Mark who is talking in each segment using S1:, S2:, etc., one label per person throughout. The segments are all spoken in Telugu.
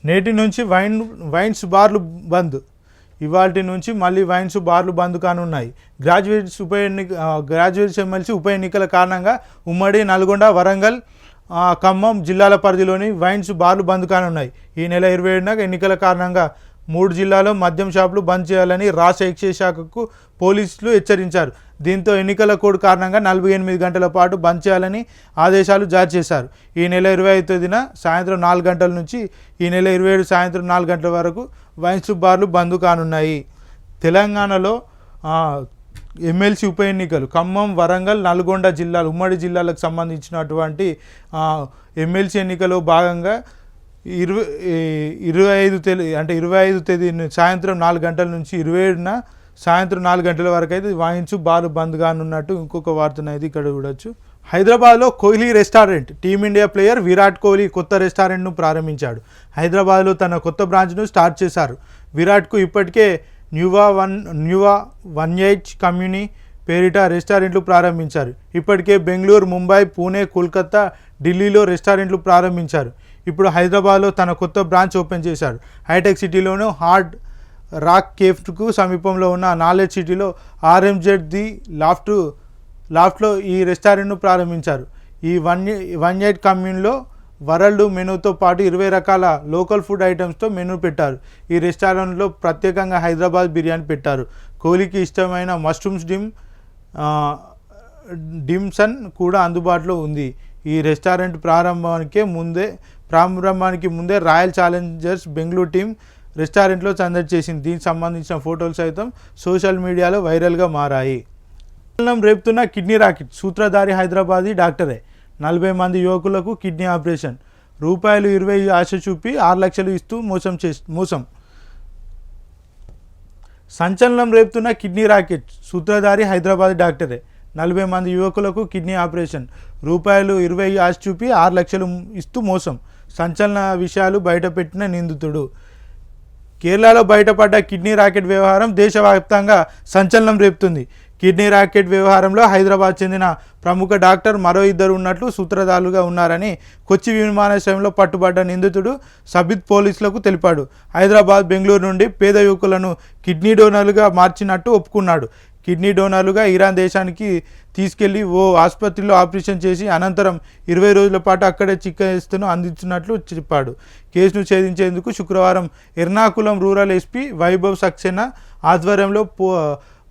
S1: నేటి నుంచి వైన్స్ బార్లు బంద్. ఇవాల్టి నుంచి మళ్ళీ వైన్స్ బార్లు బంద్ కానున్నాయి. గ్రాడ్యుయేట్స్ ఎమ్మెల్సీ ఉప ఎన్నికల కారణంగా ఉమ్మడి నల్గొండ, వరంగల్, ఖమ్మం జిల్లాల పరిధిలోని వైన్స్ బార్లు బంద్ కానున్నాయి. ఈ నెల 27న ఎన్నికల కారణంగా 3 జిల్లాల్లో మద్యం షాపులు బంద్ చేయాలని రాష్ట్ర ఎక్సైజ్ శాఖకు పోలీసులు హెచ్చరించారు. దీంతో ఎన్నికల కోడ్ కారణంగా 48 గంటల పాటు బంద్ చేయాలని ఆదేశాలు జారీ చేశారు. ఈ నెల 25వ తేదీన సాయంత్రం 4 గంటల నుంచి ఈ నెల 27 సాయంత్రం 4 గంటల వరకు వైన్స్ బార్లు బంద్ కానున్నాయి. తెలంగాణలో ఎమ్మెల్సీ ఉప ఎన్నికలు ఖమ్మం, వరంగల్, నల్గొండ జిల్లాలు ఉమ్మడి జిల్లాలకు సంబంధించినటువంటి ఎమ్మెల్సీ ఎన్నికలో భాగంగా 25 తేదీ సాయంత్రం 4 గంటల నుంచి 27న సాయంత్రం 4 గంటల వరకు అయితే వైన్స్ బార్లు బంద్ కానున్నట్టు ఇంకొక వార్తను అయితే ఇక్కడ చూడొచ్చు. హైదరాబాద్లో Kohli restaurant. Team India player Virat Kohli కొత్త రెస్టారెంట్ను ప్రారంభించాడు. హైదరాబాద్లో తన కొత్త బ్రాంచ్ను స్టార్ట్ చేశారు. విరాట్కు ఇప్పటికే న్యూవా 18 కమ్యూని పేరిట రెస్టారెంట్లు ప్రారంభించారు. ఇప్పటికే బెంగళూరు, ముంబై, పూణే, కోల్కతా, ఢిల్లీలో రెస్టారెంట్లు ప్రారంభించారు. ఇప్పుడు హైదరాబాద్లో తన కొత్త బ్రాంచ్ ఓపెన్ చేశారు. హైటెక్ సిటీలోనూ హార్డ్ రాక్ కేఫ్కు సమీపంలో ఉన్న నాలెడ్జ్ సిటీలో RMZ ది లాఫ్ట్లో ఈ రెస్టారెంట్ను ప్రారంభించారు. ఈ 18 కమ్యూన్లో వరల్డ్ మెనూతో పాటు 20 రకాల లోకల్ ఫుడ్ ఐటమ్స్తో మెనూ పెట్టారు. ఈ రెస్టారెంట్లో ప్రత్యేకంగా హైదరాబాద్ బిర్యానీ పెట్టారు. కోహ్లీకి ఇష్టమైన మష్రూమ్స్ డిమ్సన్ కూడా అందుబాటులో ఉంది. ఈ రెస్టారెంట్ ప్రారంభానికి ముందే రాయల్ ఛాలెంజర్స్ బెంగళూరు టీం రెస్టారెంట్లో సందడి చేసింది. దీనికి సంబంధించిన ఫోటోలు సైతం సోషల్ మీడియాలో వైరల్గా మారాయి. రేపుతున్న కిడ్నీ రాకెట్. సూత్రధారి హైదరాబాదీ డాక్టరే. 40 మంది యువకులకు కిడ్నీ ఆపరేషన్. ₹20 ఆశ చూపి 6 లక్షలు ఇస్తూ మోసం. సంచలనం రేపుతున్న కిడ్నీ రాకెట్. సూత్రధారి హైదరాబాదీ డాక్టరే. 40 మంది యువకులకు కిడ్నీ ఆపరేషన్. ₹20 ఆశ చూపి 6 లక్షలు ఇస్తూ మోసం. సంచలన విషయాలు బయటపెట్టిన నిందితుడు. కేరళలో బయటపడ్డ కిడ్నీ రాకెట్ వ్యవహారం దేశవ్యాప్తంగా సంచలనం రేపుతుంది. కిడ్నీ రాకెట్ వ్యవహారంలో హైదరాబాద్ చెందిన ప్రముఖ డాక్టర్, మరో 2 ఉన్నట్లు సూత్రధారులుగా ఉన్నారని కొచ్చి విమానాశ్రయంలో పట్టుబడ్డ నిందితుడు సబిత్ పోలీసులకు తెలిపాడు. హైదరాబాద్, బెంగళూరు నుండి పేద యువకులను కిడ్నీ డోనర్లుగా మార్చినట్టు ఒప్పుకున్నాడు. కిడ్నీ డోనర్లుగా ఇరాన్ దేశానికి తీసుకెళ్లి ఓ ఆసుపత్రిలో ఆపరేషన్ చేసి అనంతరం 20 రోజుల పాటు అక్కడే చికిత్సను అందించినట్లు చెప్పాడు. కేసును ఛేదించేందుకు శుక్రవారం ఎర్నాకుళం రూరల్ ఎస్పీ వైభవ్ సక్సేనా ఆధ్వర్యంలో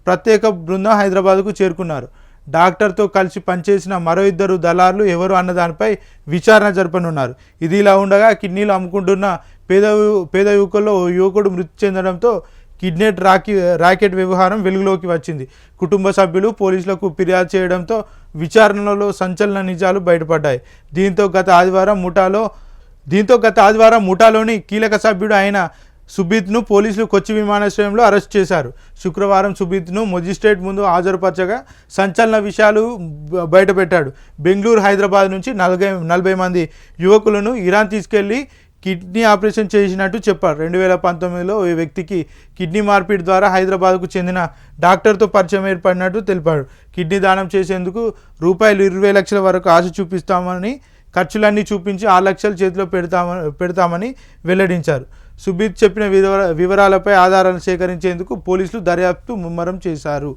S1: ప్రత్యేక బృందం హైదరాబాద్కు చేరుకున్నారు. డాక్టర్తో కలిసి పనిచేసిన మరో 2 దళారులు ఎవరు అన్న దానిపై విచారణ జరపనున్నారు. ఇది ఇలా ఉండగా కిడ్నీలు అమ్ముకుంటున్న పేద యువకుల్లో ఓ యువకుడు మృతి చెందడంతో కిడ్నీ రాకెట్ వ్యవహారం వెలుగులోకి వచ్చింది. కుటుంబ సభ్యులు పోలీసులకు ఫిర్యాదు చేయడంతో విచారణలో సంచలన నిజాలు బయటపడ్డాయి. దీంతో గత ఆదివారం ముఠాలోని కీలక సభ్యుడు అయిన సుబిత్ను పోలీసులు కొచ్చి విమానాశ్రయంలో అరెస్ట్ చేశారు. శుక్రవారం సుబిత్ను మెజిస్ట్రేట్ ముందు హాజరుపరచగా సంచలన విషయాలు బయటపెట్టాడు. బెంగళూరు, హైదరాబాద్ నుంచి 40 మంది యువకులను ఇరాన్ తీసుకెళ్లి కిడ్నీ ఆపరేషన్ చేసినట్టు చెప్పారు. 2019లో ఈ వ్యక్తికి కిడ్నీ మార్పిడి ద్వారా హైదరాబాద్కు చెందిన డాక్టర్తో పరిచయం ఏర్పడినట్టు తెలిపాడు. కిడ్నీ దానం చేసేందుకు ₹20 లక్షల వరకు ఆశ చూపిస్తామని, ఖర్చులన్నీ చూపించి 6 లక్షలు చేతిలో పెడతామని వెల్లడించారు. సుబిత్ చెప్పిన వివరాలపై ఆధారాలు సేకరించేందుకు పోలీసులు దర్యాప్తు ముమ్మరం చేశారు.